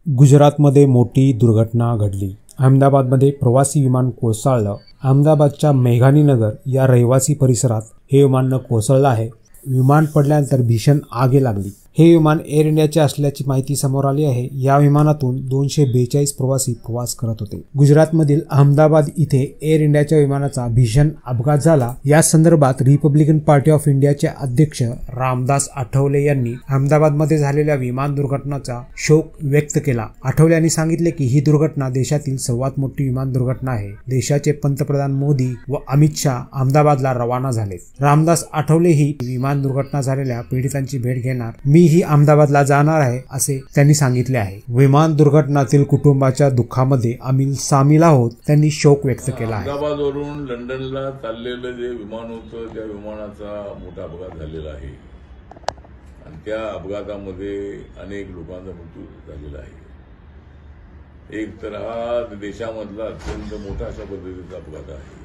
गुजरातमध्ये मोठी दुर्घटना घडली। अहमदाबादमध्ये प्रवासी विमान कोसळलं। अहमदाबादच्या मेघानीनगर या रहिवासी परिसरात हे विमान कोसळलं आहे। विमान पडल्यानंतर भीषण आग लागली। हे विमान एअर इंडियाचे असल्याची माहिती समोर आली आहे। या विमानातून 242 प्रवासी प्रवास करत होते। गुजरातमधील अहमदाबाद इथे एअर इंडियाच्या विमानाचा भीषण अपघात झाला। या संदर्भात रिपब्लिकन पार्टी ऑफ इंडियाचे अध्यक्ष रामदास आठवले यांनी अहमदाबादमध्ये झालेल्या विमान दुर्घटनेचा शोक व्यक्त केला। आठवले यांनी सांगितले की ही दुर्घटना देशातील सर्वात मोठी विमान दुर्घटना आहे। देशाचे पंतप्रधान मोदी व अमित शाह अहमदाबादला रवाना झाले। रामदास आठवले ही विमान दुर्घटना झालेल्या पीडितांची भेट घेणार। मी ही अहमदाबादला जाणार आहे असे त्यांनी सांगितले आहे। विमान दुर्घटनातील कुटुंबाच्या दुःखामध्ये आम्ही सामील आहोत, त्यांनी शोक व्यक्त केला आहे। अहमदाबादवरून लंडनला चाललेलं जे विमान होतं त्या विमानाचा मोठा अपघात झालेला आहे आणि त्या अपघातामध्ये अनेक लोकांचा मृत्यू झालेला आहे। एक तर हा देशामधला अत्यंत मोठा अशा पद्धतीचा अपघात आहे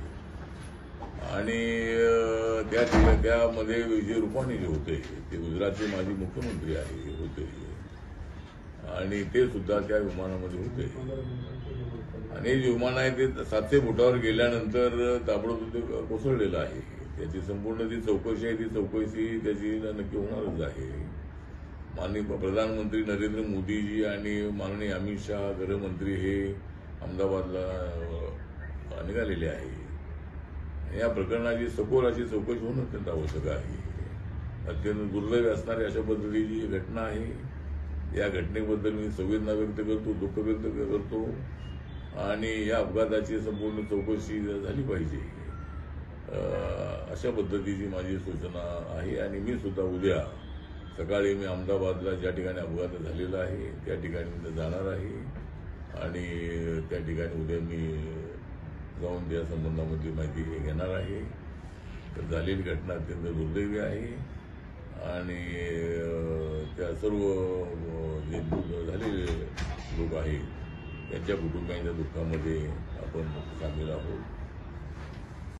आणि त्यामध्ये विजय रूपाणी जे होते ते गुजरातचे माजी मुख्यमंत्री होते आणि ते सुद्धा त्या विमानामध्ये होते आणि जे विमान आहे ते 700 फुटावर गेल्यानंतर ताबडतोब ते कोसळलेलं आहे। त्याची संपूर्ण जी चौकशी आहे ती चौकशी त्याची नक्की होणारच आहे। माननीय प्रधानमंत्री नरेंद्र मोदीजी आणि माननीय अमित शाह गृहमंत्री हे अहमदाबादला निघालेले आहे। या प्रकरणाची सखोल अशी चौकशी होणं अत्यंत आवश्यक आहे। अत्यंत दुर्दैवी असणारी अशा पद्धतीची घटना आहे। या घटनेबद्दल मी संवेदना व्यक्त करतो, दुःख व्यक्त करतो आणि या अपघाताची संपूर्ण चौकशी झाली पाहिजे अशा पद्धतीची माझी सूचना आहे। आणि मी सुद्धा उद्या सकाळी मी अहमदाबादला ज्या ठिकाणी अपघात झालेला आहे त्या ठिकाणी मी जाणार आहे आणि त्या ठिकाणी उद्या मी जाऊन त्या संबंधामध्ये माहिती घेणार आहे। तर झालेली घटना अत्यंत दुर्दैवी आहे आणि त्या सर्व जे झालेले लोक आहेत त्यांच्या कुटुंबियांच्या दुःखामध्ये आपण सामील आहोत।